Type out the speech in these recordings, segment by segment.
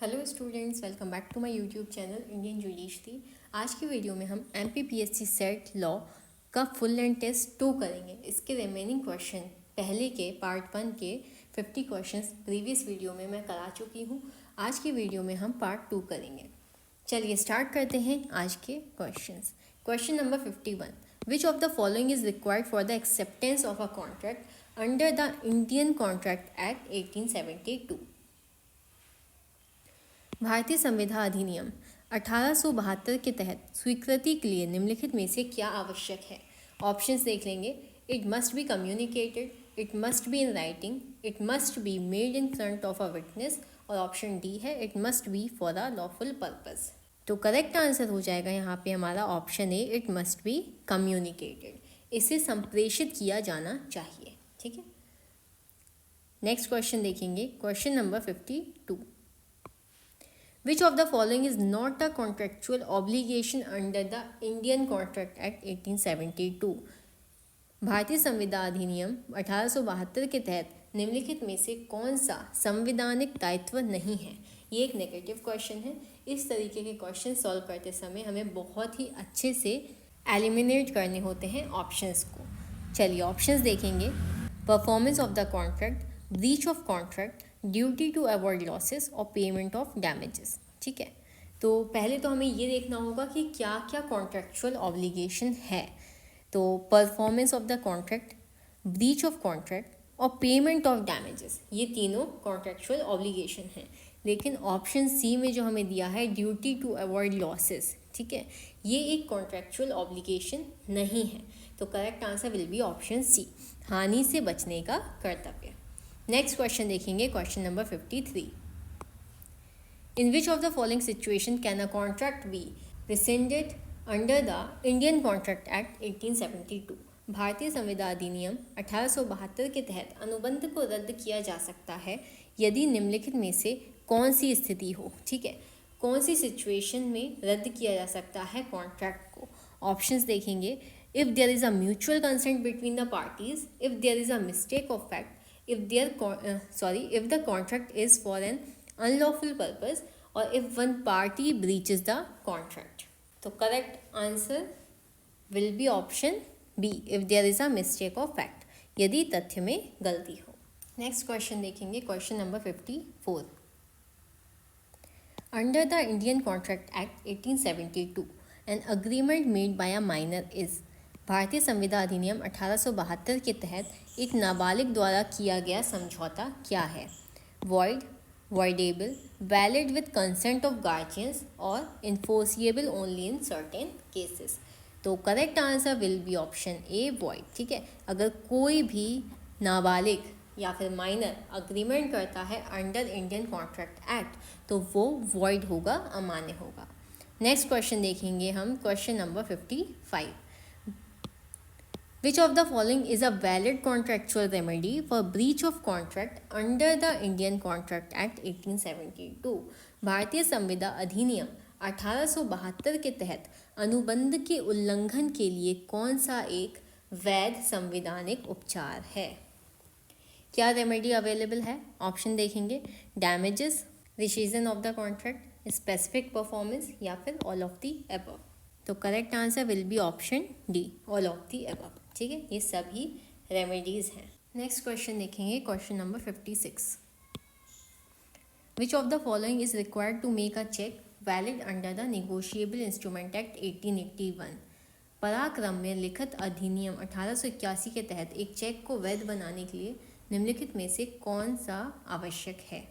Hello students, welcome back to my YouTube channel Indian judiciary. आज की video में हम MPPSC सेट लॉ का फुल लेंथ टेस्ट 2 करेंगे। इसके रिमेनिंग क्वेश्चन पहले के पार्ट 1 के 50 क्वेश्चंस प्रीवियस वीडियो में मैं करा चुकी हूँ। आज की वीडियो में हम पार्ट 2 करेंगे। चलिए स्टार्ट करते हैं आज के questions. Question number 51, which of the following is required for the acceptance of a contract under the Indian contract act 1872। भारतीय संविधान अधिनियम 1872 के तहत स्वीकृति के लिए निम्नलिखित में से क्या आवश्यक है? ऑप्शंस देख लेंगे। It must be communicated, it must be in writing, it must be made in front of a witness, और ऑप्शन डी है it must B for a lawful purpose. तो करेक्ट आंसर हो जाएगा यहाँ पे हमारा option A, it must be communicated. इसे संप्रेषित किया जाना चाहिए। ठीक है, नेक्स्ट क्वेश्चन देखेंगे। Question number 52, Which of the following is not a contractual obligation under the Indian Contract Act 1872? भारतीय संविधान अधिनियम 1872 के तहत निम्नलिखित में से कौन सा संवैधानिक दायित्व नहीं है? ये एक नेगेटिव क्वेश्चन है। इस तरीके के क्वेश्चन सॉल्व करते समय हमें बहुत ही अच्छे से एलिमिनेट करने होते हैं ऑप्शंस को। चलिए ऑप्शंस देखेंगे। Performance of the contract, breach of contract, duty to avoid losses और पेमेंट ऑफ डैमेजेस। ठीक है, तो पहले तो हमें ये देखना होगा कि क्या क्या कॉन्ट्रैक्चुअल ऑब्लिगेशन है। तो performance of the contract, breach of contract और पेमेंट ऑफ डैमेजेस, ये तीनों कॉन्ट्रैक्चुअल ऑब्लिगेशन हैं। लेकिन ऑप्शन सी में जो हमें दिया है ड्यूटी टू अवॉइड लॉसेस, ठीक है, ये एक कॉन्ट्रैक्चुअल ऑब्लिगेशन नहीं है। तो correct answer will be option C, हानि से बचने का कर्तव्य। नेक्स्ट क्वेश्चन देखेंगे। Question number 53, in which of the following situation can a contract be rescinded under the Indian contract act 1872? भारतीय संविधान अधिनियम 1872 के तहत अनुबंध को रद्द किया जा सकता है यदि निम्नलिखित में से कौन सी स्थिति हो। ठीक है, कौन सी सिचुएशन में रद्द किया जा सकता है कॉन्ट्रैक्ट को? ऑप्शंस देखेंगे। If there is a mutual consent between the parties, if there is a mistake of fact, if the contract is for an unlawful purpose, or if one party breaches the contract. तो correct answer will be option B, if there is a mistake of fact, यदि तथ्य में गलती हो। Next question देखेंगे। Question number 54, under the Indian contract act 1872 an agreement made by a minor is, भारतीय संविधान अधिनियम 1872 के तहत एक नाबालिग द्वारा किया गया समझौता क्या है? Void, voidable, valid with consent of guardians और enforceable only in certain cases. तो correct answer will be option A, void. ठीक है, अगर कोई भी नाबालिग या फिर माइनर अग्रीमेंट करता है अंडर इंडियन कॉन्ट्रैक्ट एक्ट तो वो वॉइड होगा, अमान्य होगा। नेक्स्ट क्वेश्चन देखेंगे हम। Question number 55, Which of the following is a valid contractual remedy for breach of contract under the Indian Contract Act 1872? भारतीय संविदा अधिनियम 1872 के तहत अनुबंध के उल्लंघन के लिए कौन सा एक वैध संविधानिक उपचार है? क्या रेमेडी अवेलेबल है? ऑप्शन देखेंगे। Damages, rescission of the contract, specific performance या फिर ऑल ऑफ द अबव। तो correct answer will be option D, all of the above. ठीक है, ये सभी रेमेडीज हैं। नेक्स्ट क्वेश्चन देखेंगे। Question number 56, which of the following is required to make a cheque valid under the negotiable instrument act 1881? पराक्रम्य लिखित अधिनियम 1881 के तहत एक चेक को वैध बनाने के लिए निम्नलिखित में से कौन सा आवश्यक है?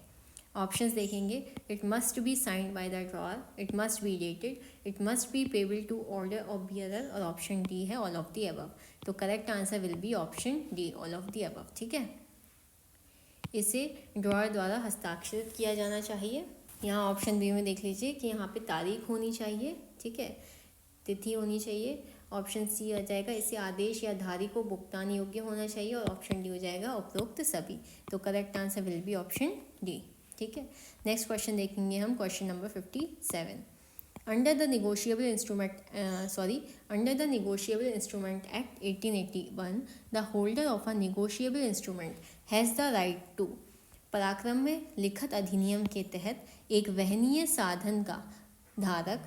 ऑप्शंस देखेंगे। It must be signed by the drawer, it must be dated, it must be payable to order of bearer, और ऑप्शन डी है ऑल ऑफ द अबव। तो correct answer will be option D, all of the above. ठीक है, इसे drawer द्वारा हस्ताक्षरित किया जाना चाहिए। यहाँ ऑप्शन बी में देख लीजिए कि यहाँ पे तारीख होनी चाहिए, ठीक है, तिथि होनी चाहिए। ऑप्शन सी आ जाएगा इसे आदेश या धारी को भुगतान योग्य होना चाहिए, और ऑप्शन डी हो जाएगा उपरोक्त सभी। तो correct answer will be option D. ठीक है, नेक्स्ट क्वेश्चन देखेंगे हम। Question number 57, under the negotiable instrument act 1881 the holder of a negotiable instrument has the right to. पराक्रम में लिखित अधिनियम के तहत एक वहनीय साधन का धारक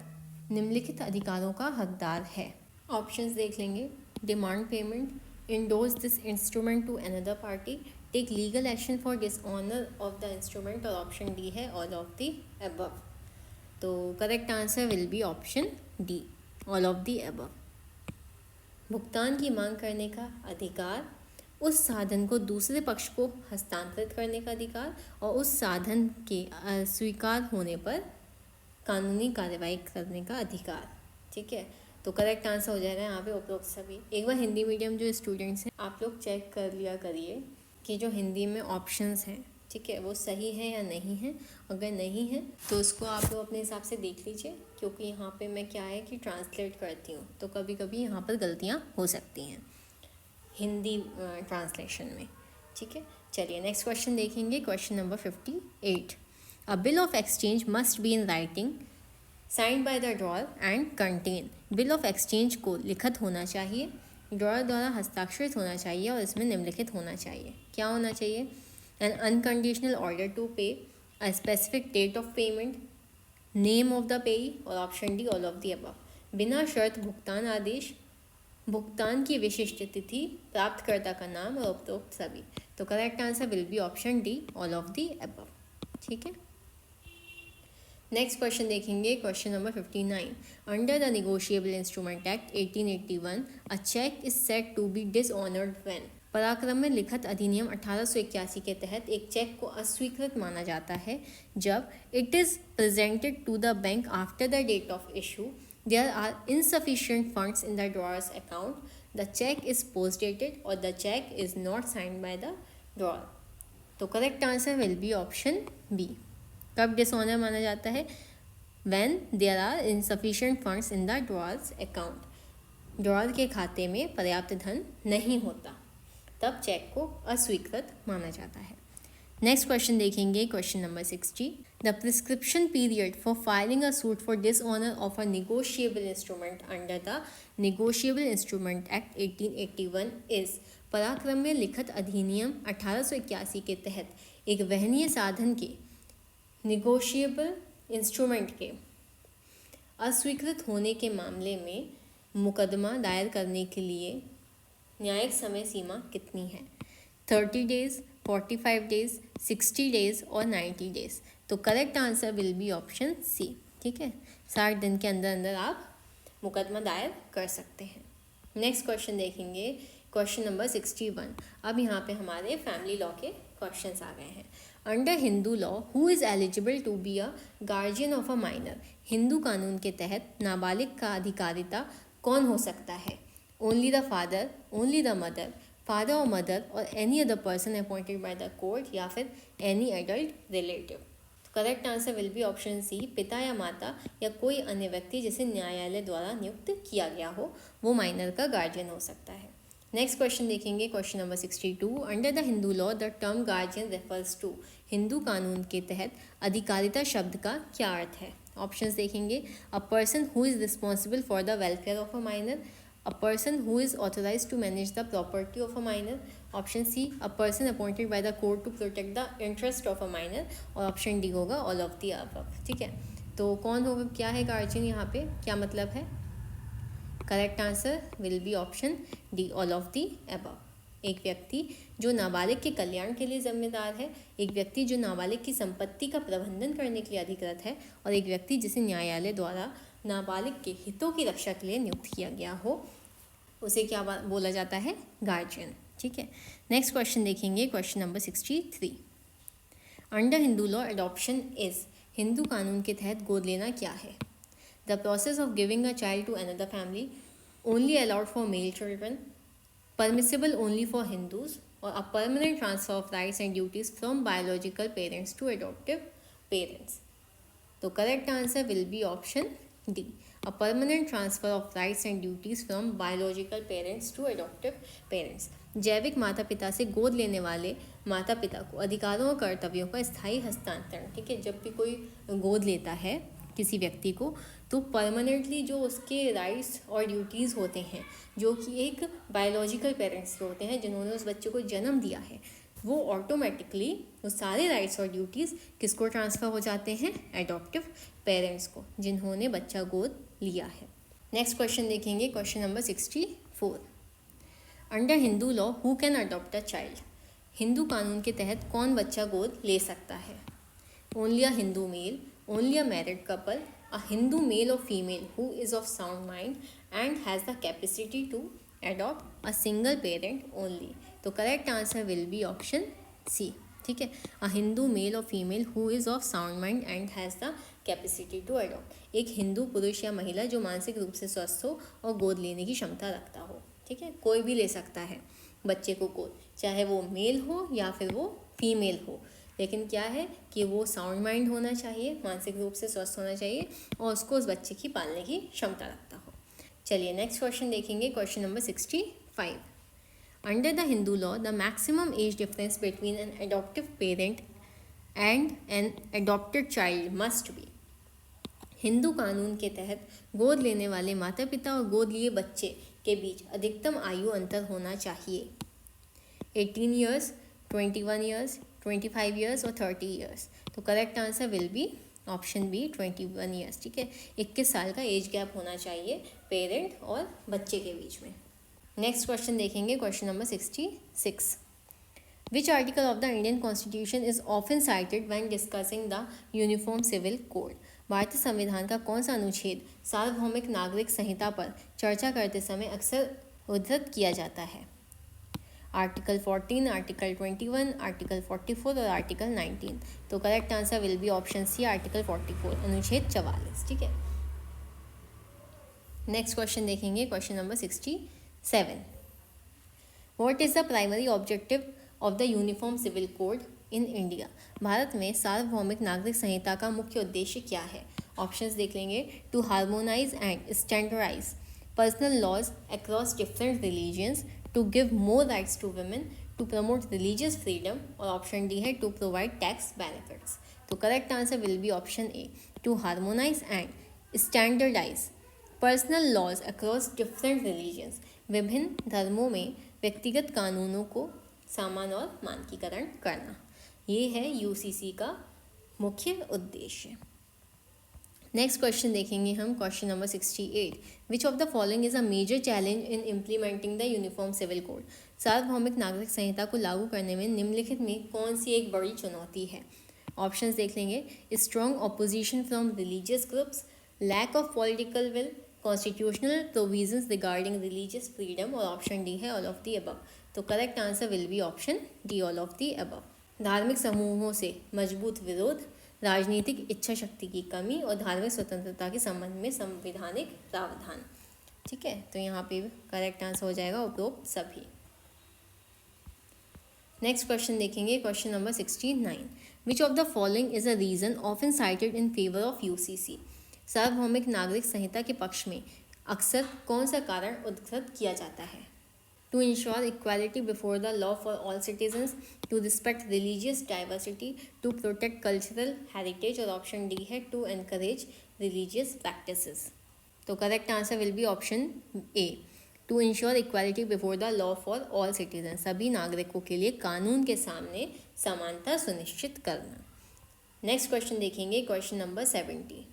निम्नलिखित अधिकारों का हकदार है। ऑप्शंस देख लेंगे। Demand payment, endorse this instrument to another party, take legal action for dishonour of the instrument, और ऑप्शन डी है ऑल ऑफ द अबव। तो correct answer will be option D, all of the above. भुगतान की मांग करने का अधिकार, उस साधन को दूसरे पक्ष को हस्तांतरित करने का अधिकार, और उस साधन के अस्वीकार होने पर कानूनी कार्रवाई करने का अधिकार। ठीक है, तो करेक्ट आंसर हो जाएगा यहाँ पे उपरोक्त सभी। एक बार हिंदी मीडियम जो स्टूडेंट्स हैं आप लोग चेक कर लिया करिए कि जो हिंदी में ऑप्शंस हैं, ठीक है, वो सही है या नहीं है। अगर नहीं है तो उसको आप लोग अपने हिसाब से देख लीजिए, क्योंकि यहाँ पे मैं क्या है कि ट्रांसलेट करती हूँ, तो कभी कभी यहाँ पर गलतियाँ हो सकती हैं हिंदी ट्रांसलेशन में। ठीक है, चलिए नेक्स्ट क्वेश्चन देखेंगे। Question number 58। A bill of exchange must be in writing signed by the drawer and contain. Bill of exchange को लिखित होना चाहिए, ड्रॉअर द्वारा हस्ताक्षरित होना चाहिए, और इसमें निम्नलिखित होना चाहिए। क्या होना चाहिए? N unconditional order to pay, a specific date of payment, name of the payee, और option D all of the above. बिना शर्त भुगतान आदेश, भुगतान की विशिष्ट तिथि, प्राप्तकर्ता का नाम, और उपरोक्त सभी। तो correct answer will be option D, all of the above. ठीक है, नेक्स्ट क्वेश्चन देखेंगे। Question number 59। Under the negotiable instrument act 1881 a cheque is set to be dishonoured when. पराक्रम में लिखित अधिनियम 1881 के तहत एक चेक को अस्वीकृत माना जाता है जब it is presented to the bank after the date of issue, there are insufficient funds in the drawer's account, the cheque is post dated, और the cheque is not signed by the drawer. तो correct answer will be option B. कब dishonour माना जाता है? When there are insufficient funds in the drawer's account. Drawer के खाते में पर्याप्त धन नहीं होता, तब चेक को अस्वीकृत माना जाता है। नेक्स्ट क्वेश्चन देखेंगे। Question number 60। The prescription period for filing a suit for dishonour of a negotiable instrument under the negotiable instrument act 1881 is. पराक्रम में लिखित अधिनियम 1881 के तहत एक वहनीय साधन के निगोशिएबल इंस्ट्रूमेंट के अस्वीकृत होने के मामले में मुकदमा दायर करने के लिए न्यायिक समय सीमा कितनी है? 30 डेज, 45 डेज, 60 डेज और 90 डेज। तो correct answer will be option C. ठीक है, 60 दिन के अंदर अंदर आप मुकदमा दायर कर सकते हैं। नेक्स्ट क्वेश्चन देखेंगे। Question number 61। अब यहाँ पे हमारे फैमिली लॉ के क्वेश्चंस आ गए हैं। Under Hindu law who is eligible to be a guardian of a minor. Hindu कानून के तहत नाबालिग का अधिकारिता कौन हो सकता है? Only the father, only the mother, father और मदर, और any other person appointed by the court, या फिर any adult relative. Correct answer will be option C, पिता या माता या कोई अन्य व्यक्ति जिसे न्यायालय द्वारा नियुक्त किया गया हो, वो माइनर का गार्जियन हो सकता है। नेक्स्ट क्वेश्चन देखेंगे। Question number 62। Under the Hindu law the term guardian refers to. Hindu कानून के तहत अधिकारिता शब्द का क्या अर्थ है? ऑप्शंस देखेंगे। A person who is responsible for the welfare of a minor, a person who is authorise to manage the property of a minor, option C a person appointed by the court to protect the interest of a minor, और option D होगा all of the above. ठीक है, तो कौन होगा, क्या है guardian, यहाँ पे क्या मतलब है? Correct answer will be option D, all of the above. एक व्यक्ति जो नाबालिग के कल्याण के लिए जिम्मेदार है, एक व्यक्ति जो नाबालिग की संपत्ति का प्रबंधन करने के लिए अधिकृत है, और एक व्यक्ति जिसे न्यायालय द्वारा नाबालिग के हितों की रक्षा के लिए नियुक्त किया गया हो, उसे क्या बोला जाता है? गार्जियन। ठीक है, नेक्स्ट क्वेश्चन देखेंगे। Question number 63। Under Hindu law adoption is. Hindu कानून के तहत गोद लेना क्या है? The process of giving a child to another family, only allowed for male children, permissible only for Hindus, or a permanent transfer of rights and duties from biological parents to adoptive parents. So correct answer will be option D, a permanent transfer of rights and duties from biological parents to adoptive parents. जैविक माता पिता से गोद लेने वाले माता पिता को अधिकारों और कर्तव्यों का स्थायी हस्तांतरण। ठीक है, जब भी कोई गोद लेता है किसी व्यक्ति को, तो परमानेंटली जो उसके राइट्स और ड्यूटीज़ होते हैं, जो कि एक बायोलॉजिकल पेरेंट्स के होते हैं जिन्होंने उस बच्चे को जन्म दिया है, वो ऑटोमेटिकली वो सारे राइट्स और ड्यूटीज़ किसको ट्रांसफ़र हो जाते हैं? एडॉप्टिव पेरेंट्स को, जिन्होंने बच्चा गोद लिया है। नेक्स्ट क्वेश्चन देखेंगे, question number 64। Under Hindu law who can adopt a child? Hindu कानून के तहत कौन बच्चा गोद ले सकता है? Only a Hindu male, only a married couple, a Hindu male और female who is of sound mind and has the capacity to adopt a single parent only। तो correct answer will be option C. ठीक है, a Hindu male और female who is of sound mind and has the capacity to adopt. एक हिंदू पुरुष या महिला जो मानसिक रूप से स्वस्थ हो और गोद लेने की क्षमता रखता हो। ठीक है, कोई भी ले सकता है बच्चे को गोद, चाहे वो मेल हो या फिर वो फीमेल हो, लेकिन क्या है कि वो साउंड माइंड होना चाहिए, मानसिक रूप से स्वस्थ होना चाहिए और उसको उस बच्चे की पालने की क्षमता रखता हो। चलिए नेक्स्ट क्वेश्चन देखेंगे, question number 65। Under the Hindu law the maximum age difference between an adoptive parent and an adopted child must be. Hindu कानून के तहत गोद लेने वाले माता पिता और गोद लिए बच्चे के बीच अधिकतम आयु अंतर होना चाहिए। 18 ईयर्स, 21 ईयर्स, 25 ईयर्स और 30 ईयर्स। तो correct answer will be option B 21 years. ठीक है, 21 साल का एज गैप होना चाहिए पेरेंट और बच्चे के बीच में। नेक्स्ट क्वेश्चन देखेंगे, question number 66। Which article of the Indian constitution is often cited when discussing the uniform civil code? भारतीय संविधान का कौन सा अनुच्छेद सार्वभौमिक नागरिक संहिता पर चर्चा करते समय अक्सर उद्धृत किया जाता है? आर्टिकल 14, आर्टिकल 21, आर्टिकल 44 और आर्टिकल 19। तो correct answer will be option C, article 44, अनुच्छेद 44। ठीक है, नेक्स्ट क्वेश्चन देखेंगे, question number 67। What is the primary objective of the uniform civil code in India? Bharat में सार्वभौमिक नागरिक संहिता का मुख्य उद्देश्य क्या है? ऑप्शंस देख लेंगे। To harmonise and standardise personal laws across different religions, to give more rights to women, to promote religious freedom, और ऑप्शन डी है to provide tax benefits। तो correct answer will be option A, to harmonize and standardize personal laws across different religions। विभिन्न धर्मों में व्यक्तिगत कानूनों को समान और मानकीकरण करना, ये है यूसीसी का मुख्य उद्देश्य। नेक्स्ट क्वेश्चन देखेंगे हम, question number 68। Which of the following is a major challenge in implementing the uniform civil code? सार्वभौमिक नागरिक संहिता को लागू करने में निम्नलिखित में कौन सी एक बड़ी चुनौती है? ऑप्शंस देख लेंगे। Strong opposition from religious groups, lack of political will, constitutional provisions regarding religious freedom, और ऑप्शन डी है ऑल ऑफ दी अबव। तो correct answer will be option D, all of the above. धार्मिक समूहों से मजबूत विरोध, राजनीतिक इच्छा शक्ति की कमी और धार्मिक स्वतंत्रता के संबंध में संवैधानिक प्रावधान। ठीक है, तो यहाँ पे करेक्ट आंसर हो जाएगा उपरोक्त सभी। नेक्स्ट क्वेश्चन देखेंगे, question number 69। Which of the following is a reason often cited in favour of UCC? सार्वभौमिक नागरिक संहिता के पक्ष में अक्सर कौन सा कारण उद्धृत किया जाता है? To ensure equality before the law for all citizens, to respect religious diversity, to protect cultural heritage, और ऑप्शन डी है to encourage religious practices। तो correct answer will be option A, to ensure equality before the law for all citizens, सभी नागरिकों के लिए कानून के सामने समानता सुनिश्चित करना। नेक्स्ट क्वेश्चन देखेंगे, question number 70।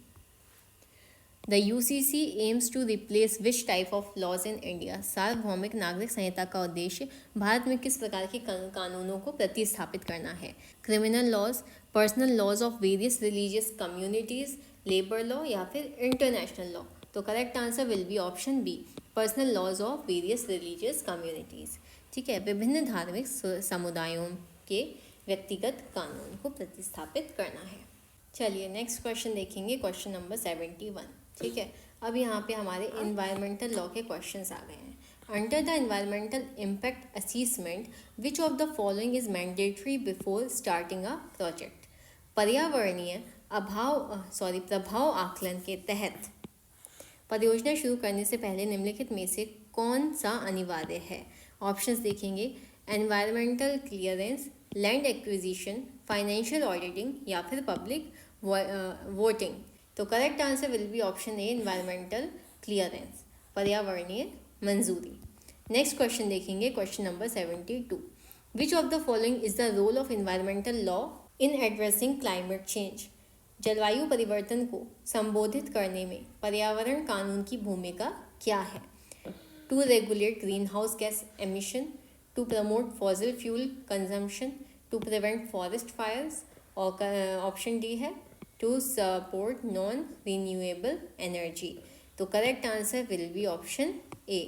The UCC aims to replace which type of laws in India? सार्वभौमिक नागरिक संहिता का उद्देश्य भारत में किस प्रकार के कानूनों को प्रतिस्थापित करना है? Criminal laws, personal laws of various religious communities, labour law, या फिर इंटरनेशनल लॉ? तो correct answer will be option B, personal laws of various religious communities. ठीक है, विभिन्न धार्मिक समुदायों के व्यक्तिगत कानून को प्रतिस्थापित करना है। चलिए नेक्स्ट क्वेश्चन देखेंगे, क्वेश्चन नंबर 71। ठीक है, अब यहाँ पे हमारे इन्वायरमेंटल लॉ के क्वेश्चंस आ गए हैं। Under the environmental impact assessment which of the following is mandatory before starting a project? पर्यावरणीय प्रभाव आकलन के तहत परियोजना शुरू करने से पहले निम्नलिखित में से कौन सा अनिवार्य है? ऑप्शंस देखेंगे। Environmental clearance, land acquisition, financial auditing, या फिर पब्लिक वोटिंग। तो correct answer will be option A, environmental clearance, पर्यावरणीय मंजूरी। नेक्स्ट क्वेश्चन देखेंगे, question number 72। Which of the following is the role of environmental law in addressing climate change? जलवायु परिवर्तन को संबोधित करने में पर्यावरण कानून की भूमिका क्या है? To regulate greenhouse gas emission, to promote fossil fuel consumption, to prevent forest fires, और ऑप्शन डी है to support non renewable energy. तो correct answer will be option A,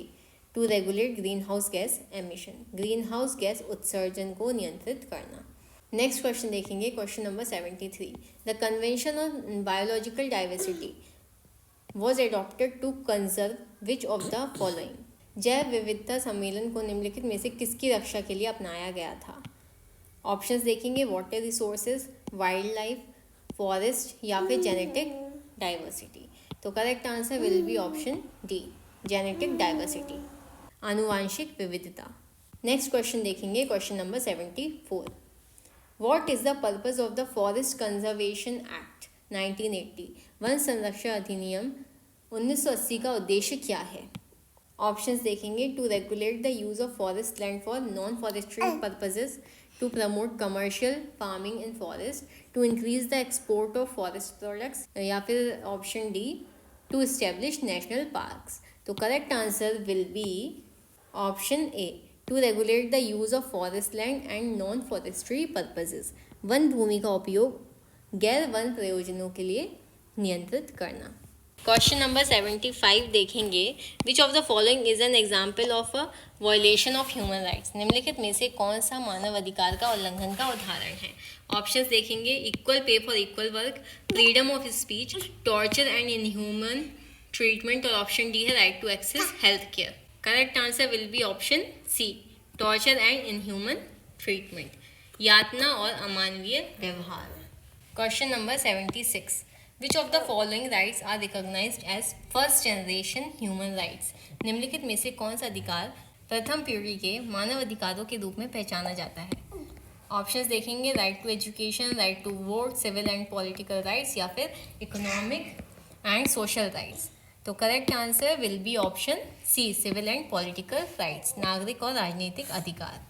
to regulate greenhouse gas emission, greenhouse gas उत्सर्जन को नियंत्रित करना। Next question देखेंगे, question number 73। The convention on biological diversity was adopted to conserve which of the following? जैव विविधता सम्मेलन को निम्नलिखित में से किसकी रक्षा के लिए अपनाया गया था? ऑप्शंस देखेंगे, water resources, wild life, forest या फिर जेनेटिक डाइवर्सिटी। तो correct answer will be option D, genetic diversity, आनुवांशिक विविधता। नेक्स्ट क्वेश्चन देखेंगे, question number 74। What is the purpose of the Forest Conservation Act 1980? वन संरक्षण अधिनियम 1980 का उद्देश्य क्या है? ऑप्शंस देखेंगे, to regulate the use of forest land for non forestry purposes, to promote commercial farming in forest, to increase the export of forest products, या फिर option D to establish national parks. तो correct answer will be option A, to regulate the use of forest land and non forestry purposes, वन भूमि का उपयोग गैर one प्रयोजनों के लिए नियंत्रित करना। क्वेश्चन नंबर 75 देखेंगे, विच of the following is an example of a violation of human rights? निम्नलिखित में से कौन सा मानव अधिकार का उल्लंघन का उदाहरण है? ऑप्शंस देखेंगे, equal pay for equal work, freedom of speech, torture and inhuman treatment, और ऑप्शन डी है right to access health care. Correct answer will be option C, torture and inhuman treatment, यातना और अमानवीय व्यवहार। Question number 76। Which of the following rights are recognised as first generation human rights? निम्नलिखित में से कौन सा अधिकार प्रथम पीढ़ी के मानव अधिकारों के रूप में पहचाना जाता है? ऑप्शंस देखेंगे, right to education, right to vote, civil and political rights, या फिर इकोनॉमिक एंड सोशल राइट्स। तो correct answer will be option C, civil and political rights, नागरिक और राजनीतिक अधिकार।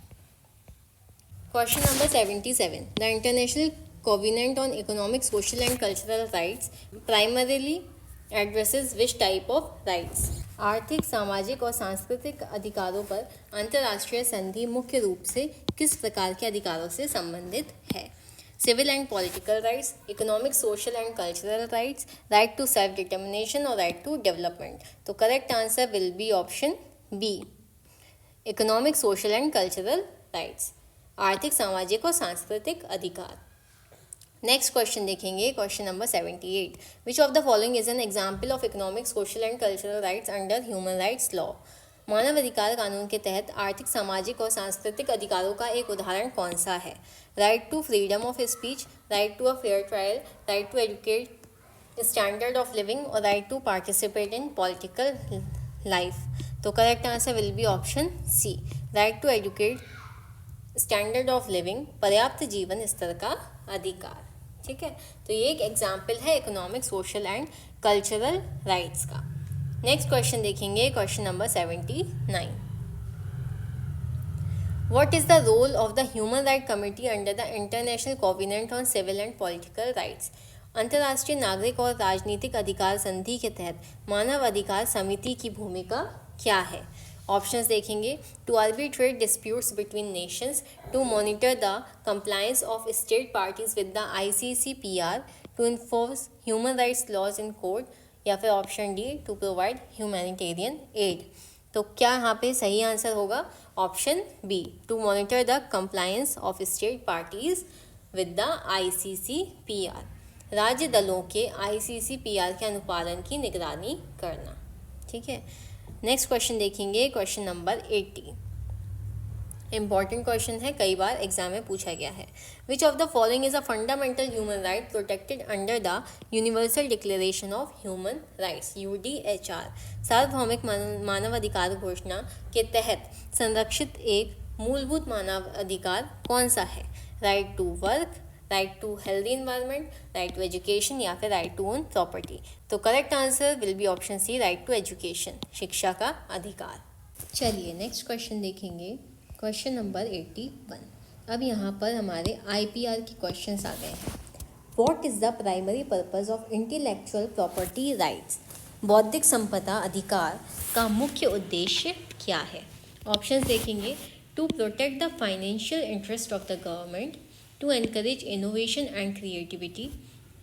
Question number 77। The international covenant on economic, social and cultural rights primarily addresses which type of rights? आर्थिक, सामाजिक और सांस्कृतिक अधिकारों पर अंतर्राष्ट्रीय संधि मुख्य रूप से किस प्रकार के अधिकारों से संबंधित है? Civil and political rights, economic, social and cultural rights, right to self determination और राइट टू डेवलपमेंट। तो correct answer will be option B, economic, social and cultural rights, आर्थिक, सामाजिक और सांस्कृतिक अधिकार। नेक्स्ट क्वेश्चन देखेंगे, question number 78। Which of the following is an example of economic, social and cultural rights under human rights law? मानव अधिकार कानून के तहत आर्थिक, सामाजिक और सांस्कृतिक अधिकारों का एक उदाहरण कौन सा है? Right to freedom of speech, right to a fair trial, right to educate, standard of living, और right to participate in political life. तो correct answer will be option C, right to educate, standard of living, पर्याप्त जीवन स्तर का अधिकार। ठीक है, तो ये एक एग्जाम्पल है economic, social and cultural rights का। नेक्स्ट क्वेश्चन देखेंगे, question number 79। What is the role of the Human Rights Committee under the International Covenant on Civil and Political Rights? अंतर्राष्ट्रीय नागरिक और राजनीतिक अधिकार संधि के तहत मानव अधिकार समिति की भूमिका क्या है? ऑप्शंस देखेंगे, to arbitrate disputes between nations, to monitor the compliance of state parties with the ICCPR, to enforce human rights laws in court, या फिर option D to provide humanitarian aid. तो क्या यहाँ पे सही आंसर होगा? Option B, to monitor the compliance of state parties with the ICCPR, राज्य दलों के ICCPR के अनुपालन की निगरानी करना। ठीक है, नेक्स्ट क्वेश्चन देखेंगे, क्वेश्चन नंबर 80। इंपॉर्टेंट क्वेश्चन है, कई बार एग्जाम में पूछा गया है। विच of the following is a fundamental human right protected under the universal declaration of human rights, UDHR? सार्वभौमिक मानव अधिकार घोषणा के तहत संरक्षित एक मूलभूत मानव अधिकार कौन सा है? Right to work, right to healthy environment, right to education, या फिर राइट टू ओन प्रॉपर्टी। तो correct answer will be option C, right to education, शिक्षा का अधिकार। चलिए नेक्स्ट क्वेश्चन देखेंगे, क्वेश्चन नंबर 81। अब यहाँ पर हमारे IPR के क्वेश्चंस आ गए हैं। What is the primary purpose of intellectual property rights? बौद्धिक संपदा अधिकार का मुख्य उद्देश्य क्या है? ऑप्शंस देखेंगे। To protect the financial interest of the government, to encourage innovation and creativity,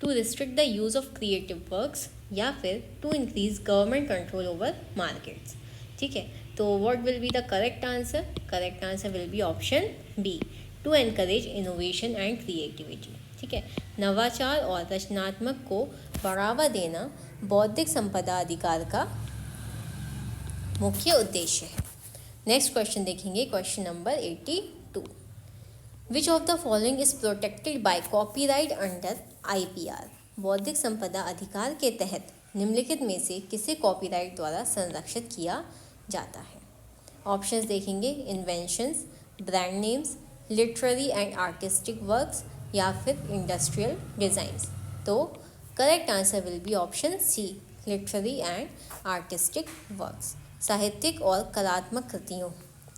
to restrict the use of creative works, या फिर to increase government control over markets. ठीक है, तो what will be the correct answer? Correct answer will be option B, to encourage innovation and creativity. ठीक है, नवाचार और रचनात्मक को बढ़ावा देना बौद्धिक संपदा अधिकार का मुख्य उद्देश्य है। नेक्स्ट क्वेश्चन देखेंगे, question number 82। Which of the following is protected by copyright under IPR? बौद्धिक संपदा अधिकार के तहत निम्नलिखित में से किसे कॉपीराइट द्वारा संरक्षित किया जाता है? ऑप्शंस देखेंगे। Inventions, brand names, literary and artistic works, या फिर इंडस्ट्रियल डिज़ाइंस। तो correct answer will be option C, literary and artistic works. साहित्यिक और कलात्मक कृतियों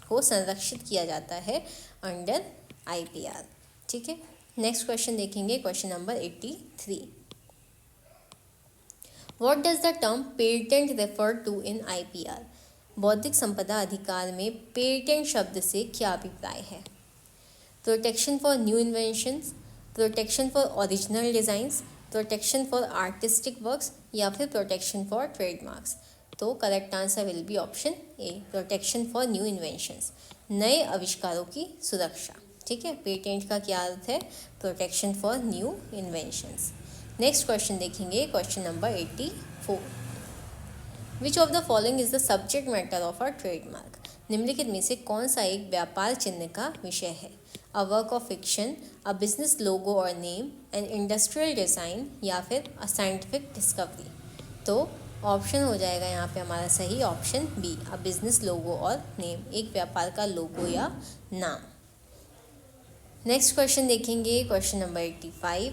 को संरक्षित किया जाता है अंडर IPR। ठीक है, नेक्स्ट क्वेश्चन देखेंगे, question number 83। What does the term patent refer to in IPR? बौद्धिक संपदा अधिकार में पेटेंट शब्द से क्या अभिप्राय है? Protection for new inventions, protection for original designs, protection for artistic works, या फिर प्रोटेक्शन फॉर ट्रेडमार्क्स। तो correct answer will be option A, protection for new inventions, नए आविष्कारों की सुरक्षा। ठीक है, पेटेंट का क्या अर्थ है? Protection for new inventions. Next question देखेंगे, question number 84। Which of the following is the subject matter of a trademark? निम्नलिखित में से कौन सा एक व्यापार चिन्ह का विषय है? A work of fiction, a business logo और नेम, एन इंडस्ट्रियल डिज़ाइन, या फिर अ साइंटिफिक डिस्कवरी। तो ऑप्शन हो जाएगा यहाँ पे हमारा सही option B, a business logo और नेम, एक व्यापार का लोगो या नाम। नेक्स्ट क्वेश्चन देखेंगे, question number 85।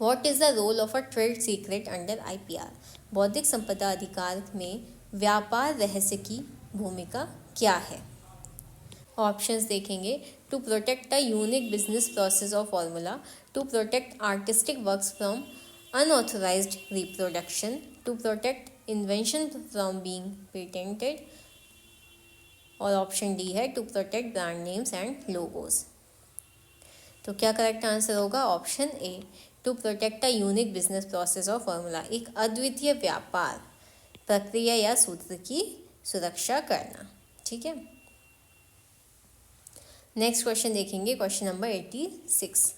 What is the role of a trade secret under IPR? बौद्धिक संपदा अधिकार में व्यापार रहस्य की भूमिका क्या है? ऑप्शंस देखेंगे। To protect the unique business process of formula, to protect artistic works from unauthorised reproduction, to protect invention from being patented, और ऑप्शन डी है to protect brand names and logos. तो क्या करेक्ट आंसर होगा? Option A, to protect a unique business process of formula, एक अद्वितीय व्यापार प्रक्रिया या सूत्र की सुरक्षा करना। ठीक है, नेक्स्ट क्वेश्चन देखेंगे, question number 86।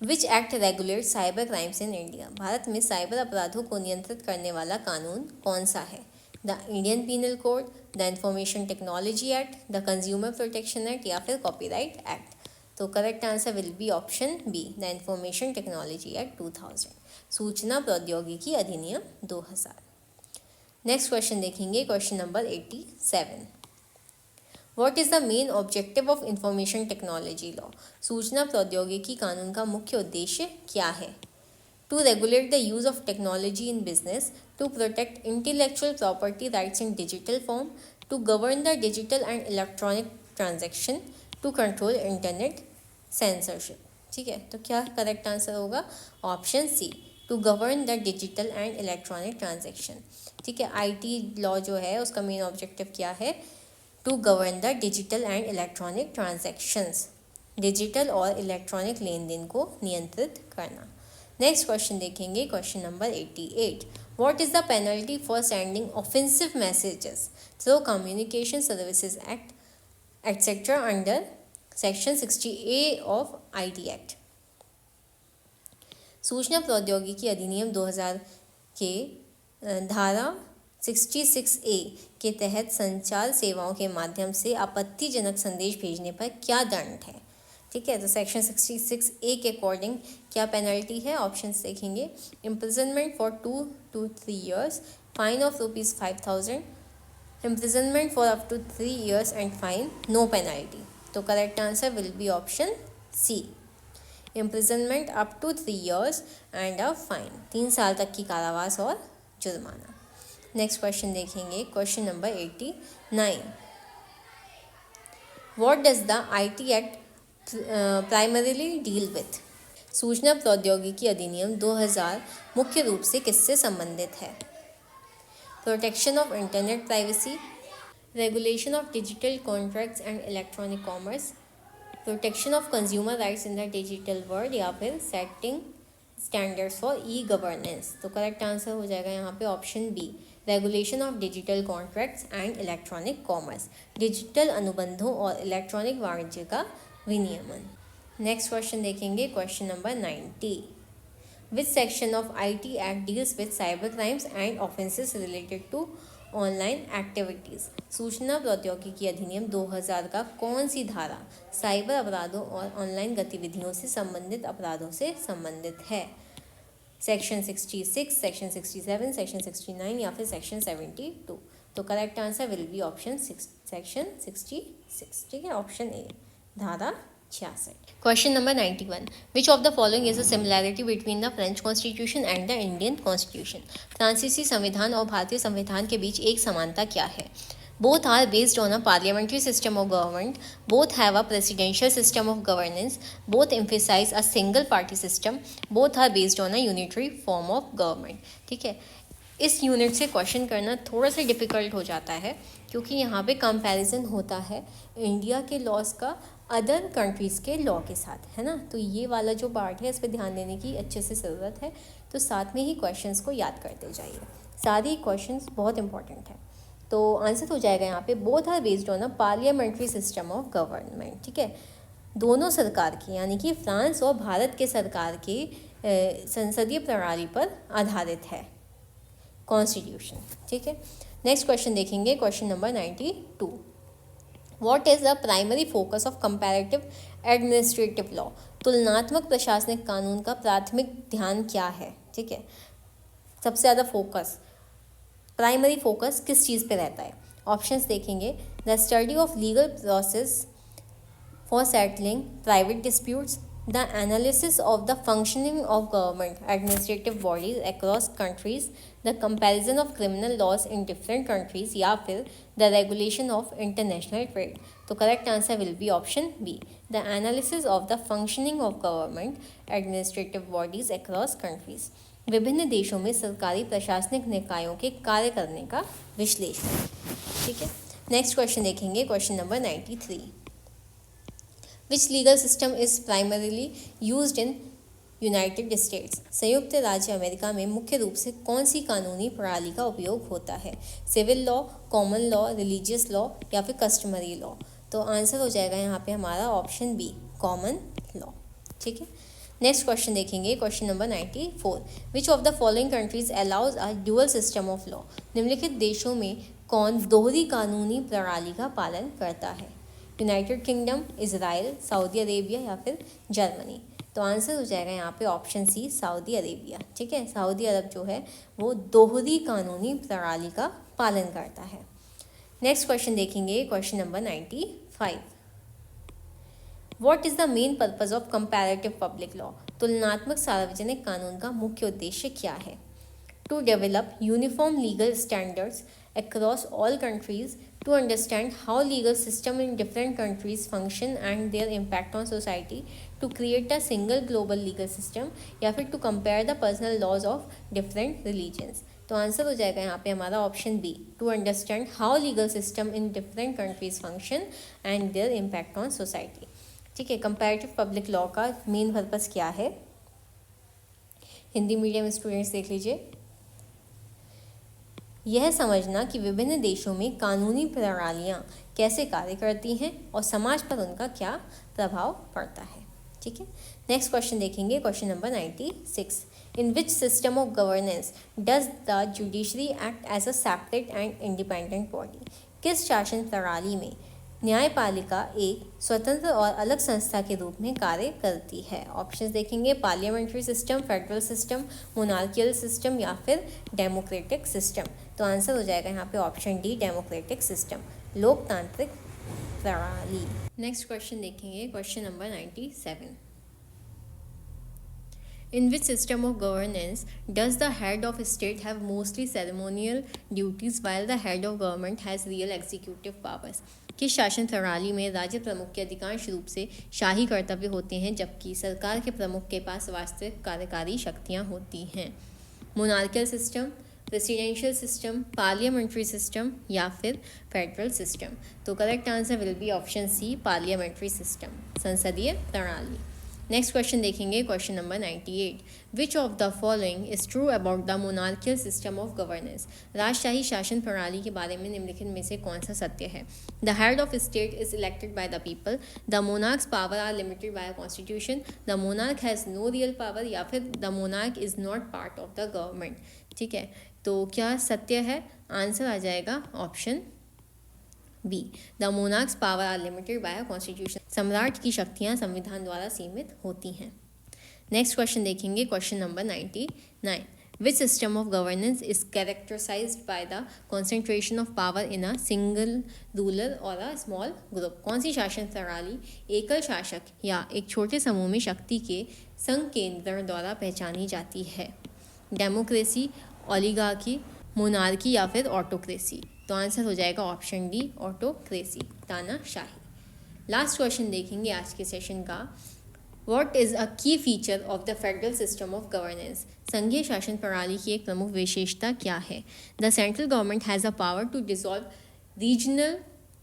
Which act regulate cyber crimes in India? Bharat में साइबर अपराधों को नियंत्रित करने वाला कानून कौन सा है? The Indian penal code, the information technology act, the consumer protection act, या फिर कॉपीराइट एक्ट। तो correct answer will be option B, the information technology act 2000, सूचना प्रौद्योगिकी अधिनियम 2000। नेक्स्ट क्वेश्चन देखेंगे, question number 87। What is the main objective of information technology law? सूचना प्रौद्योगिकी कानून का मुख्य उद्देश्य क्या है? To regulate the use of technology in business, to protect intellectual property rights in digital form, to govern the digital and electronic transaction, to control internet censorship. ठीक है, तो क्या करेक्ट आंसर होगा? Option C, to govern the digital and electronic transaction. ठीक है, IT law जो है उसका मेन ऑब्जेक्टिव क्या है? To govern the digital and electronic transactions, digital और इलेक्ट्रॉनिक लेन देन को नियंत्रित करना। नेक्स्ट क्वेश्चन देखेंगे, question number 88। What is the penalty for sending offensive messages through communication services act etcetera under section 60A of IT act? सूचना प्रौद्योगिकी अधिनियम 2000 के धारा 66A के तहत संचार सेवाओं के माध्यम से आपत्तिजनक संदेश भेजने पर क्या दंड है? ठीक है, तो सेक्शन 66A के अकॉर्डिंग क्या पेनल्टी है? ऑप्शंस देखेंगे। Imprisonment for 2 to 3 years, fine of ₹5000, imprisonment for up to 3 years and fine, no penalty. तो correct answer will be option C, imprisonment up to 3 years and a fine, 3 साल तक की कारावास और जुर्माना। नेक्स्ट क्वेश्चन देखेंगे, question number 89। What does the IT act primarily deal with? सूचना प्रौद्योगिकी अधिनियम 2000 मुख्य रूप से किससे संबंधित है? Protection of internet privacy, regulation of digital contracts and electronic commerce, protection of consumer rights in the digital world, या फिर setting standards for e governance. तो करेक्ट आंसर हो जाएगा यहाँ पे option B, regulation of digital contracts and electronic commerce, digital अनुबंधों और electronic वाणिज्य का विनियमन। नेक्स्ट क्वेश्चन देखेंगे, question number 90। Which section of IT act deals with cyber crimes and offences related to online activities? सूचना प्रौद्योगिकी अधिनियम 2000 का कौन सी धारा साइबर अपराधों और ऑनलाइन गतिविधियों से संबंधित अपराधों से संबंधित है? सेक्शन 66, सेक्शन 67, सेक्शन 69 या फिर सेक्शन 72? तो correct answer will be option section 66। ठीक है, ऑप्शन ए, धारा 66। Question number 91। Which of the following is a similarity between the French constitution and the Indian constitution? फ्रांसीसी संविधान और भारतीय संविधान के बीच एक समानता क्या है? Both are based on a parliamentary system of government. Both have a presidential system of governance. Both emphasize a single party system. Both are based on a unitary form of government. ठीक है, इस unit से question करना थोड़ा सा difficult हो जाता है क्योंकि यहाँ पे कंपैरिजन होता है इंडिया के लॉज का अदर कंट्रीज़ के लॉ के साथ, है ना। तो ये वाला जो पार्ट है इस पर ध्यान देने की अच्छे से ज़रूरत है। तो साथ में ही क्वेश्चंस को याद करते जाइए, सारे ही क्वेश्चंस बहुत इंपॉर्टेंट हैं। तो आंसर हो जाएगा यहाँ पे both are based on a parliamentary system of government. ठीक है, दोनों सरकार की यानी कि फ्रांस और भारत के सरकार की संसदीय प्रणाली पर आधारित है कॉन्स्टिट्यूशन। ठीक है, नेक्स्ट क्वेश्चन देखेंगे, question number 92। What is the primary focus of comparative administrative law? तुलनात्मक प्रशासनिक कानून का प्राथमिक ध्यान क्या है? ठीक है, सबसे ज़्यादा फोकस, प्राइमरी फोकस किस चीज़ पे रहता है? ऑप्शंस देखेंगे, the study of legal process for settling private disputes, the analysis of the functioning of government administrative bodies across countries, the comparison of criminal laws in different countries, या फिर the regulation of international trade। तो correct answer will be option B, the analysis of the functioning of government administrative bodies across countries। विभिन्न देशों में सरकारी प्रशासनिक निकायों के कार्य करने का विश्लेषण। ठीक है, नेक्स्ट क्वेश्चन देखेंगे, question number 93। Which legal system is primarily used in United states? संयुक्त राज्य अमेरिका में मुख्य रूप से कौन सी कानूनी प्रणाली का उपयोग होता है? Civil law, common law, religious law या फिर कस्टमरी लॉ? तो आंसर हो जाएगा यहाँ पे हमारा ऑप्शन बी, कॉमन लॉ। ठीक है, नेक्स्ट क्वेश्चन देखेंगे, question number 94। Which of the following countries allows a dual system of law? निम्नलिखित देशों में कौन दोहरी कानूनी प्रणाली का पालन करता है? United kingdom, Israel, Saudi Arabia या फिर जर्मनी? तो आंसर हो जाएगा यहाँ पे ऑप्शन सी, सऊदी अरेबिया। ठीक है, सऊदी अरब जो है वो दोहरी कानूनी प्रणाली का पालन करता है। नेक्स्ट क्वेश्चन देखेंगे, question number 95। What is the main purpose of comparative public law? तुलनात्मक सार्वजनिक कानून का मुख्य उद्देश्य क्या है? To develop uniform legal standards across all countries, to understand how legal system in different countries function and their impact on society, to create a single global legal system, या फिर to compare the personal laws of different religions। तो answer हो जाएगा यहाँ पे हमारा option B, to understand how legal system in different countries function and their impact on society. ठीक है, कंपैरेटिव पब्लिक लॉ का मेन पर्पस क्या है? हिंदी मीडियम स्टूडेंट्स देख लीजिए, यह समझना कि विभिन्न देशों में कानूनी प्रणालियाँ कैसे कार्य करती हैं और समाज पर उनका क्या प्रभाव पड़ता है। ठीक है, नेक्स्ट क्वेश्चन देखेंगे, question number 96। In which system of governance does the judiciary act as a separate and independent body? किस शासन प्रणाली में न्यायपालिका एक स्वतंत्र और अलग संस्था के रूप में कार्य करती है? ऑप्शंस देखेंगे, parliamentary system, federal system, monarchial system या फिर डेमोक्रेटिक सिस्टम? तो आंसर हो जाएगा यहाँ पे ऑप्शन डी, डेमोक्रेटिक सिस्टम, लोकतांत्रिक प्रणाली। नेक्स्ट क्वेश्चन देखेंगे, question number 97। In which system of governance does the head of state have mostly ceremonial duties while the head of government has real executive powers? किस शासन प्रणाली में राज्य प्रमुख के अधिकांश रूप से शाही कर्तव्य होते हैं जबकि सरकार के प्रमुख के पास वास्तविक कार्यकारी शक्तियां होती हैं? Monarchial system, presidential system, parliamentary system या फिर फेडरल सिस्टम? तो correct answer will be option C, parliamentary system, संसदीय प्रणाली। नेक्स्ट क्वेश्चन देखेंगे, question number 98। Which of the following is true about the monarchial system of governance? राजशाही शासन प्रणाली के बारे में निम्नलिखित में से कौन सा सत्य है? The head of state is elected by the people, the monarch's power are limited by constitution, the monarch has no real power, या फिर the monarch is not part of the government. ठीक है, तो क्या सत्य है? आंसर आ जाएगा option B, the monarch's power are limited by constitution. सम्राट की शक्तियां संविधान द्वारा सीमित होती हैं। नेक्स्ट क्वेश्चन देखेंगे, question number 99। Which system of governance is characterised by the concentration of power in a single ruler और अ स्मॉल ग्रुप? कौन सी शासन प्रणाली एकल शासक या एक छोटे समूह में शक्ति के संकेंद्रण द्वारा पहचानी जाती है? डेमोक्रेसी, ओलिगार्की, मोनार्की या फिर ऑटोक्रेसी? तो आंसर हो जाएगा ऑप्शन डी, ऑटोक्रेसी, तानाशाही। लास्ट क्वेश्चन देखेंगे आज के सेशन का। What is a key feature of the federal system of governance? संघीय शासन प्रणाली की एक प्रमुख विशेषता क्या है? The central government has a power to dissolve regional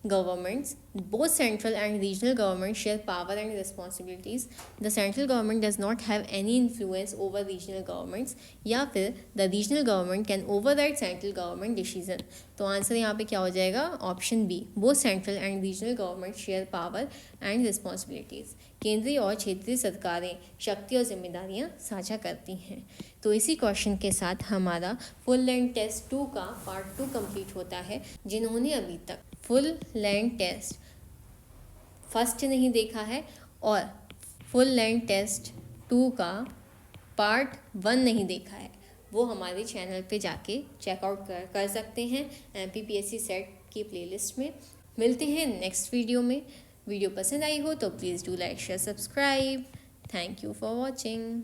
governments. Both central and regional governments share power and responsibilities. The central government does not have any influence over regional governments, या फिर the regional government can override central government decision. तो answer यहाँ पे क्या हो जाएगा? Option B, both central and regional governments share power and responsibilities. केंद्रीय और क्षेत्रीय सरकारें शक्ति और जिम्मेदारियां साझा करती हैं। तो इसी क्वेश्चन के साथ हमारा फुल लेंथ टेस्ट 2 का पार्ट 2 कंप्लीट होता है। जिन्होंने अभी तक फुल लेंथ टेस्ट फर्स्ट नहीं देखा है और फुल लेंथ टेस्ट 2 का पार्ट 1 नहीं देखा है, वो हमारे चैनल पे जाके चेकआउट कर सकते हैं MPPSC सेट की प्लेलिस्ट में। मिलते हैं नेक्स्ट वीडियो में। वीडियो पसंद आई हो तो please do like share subscribe. Thank you for watching.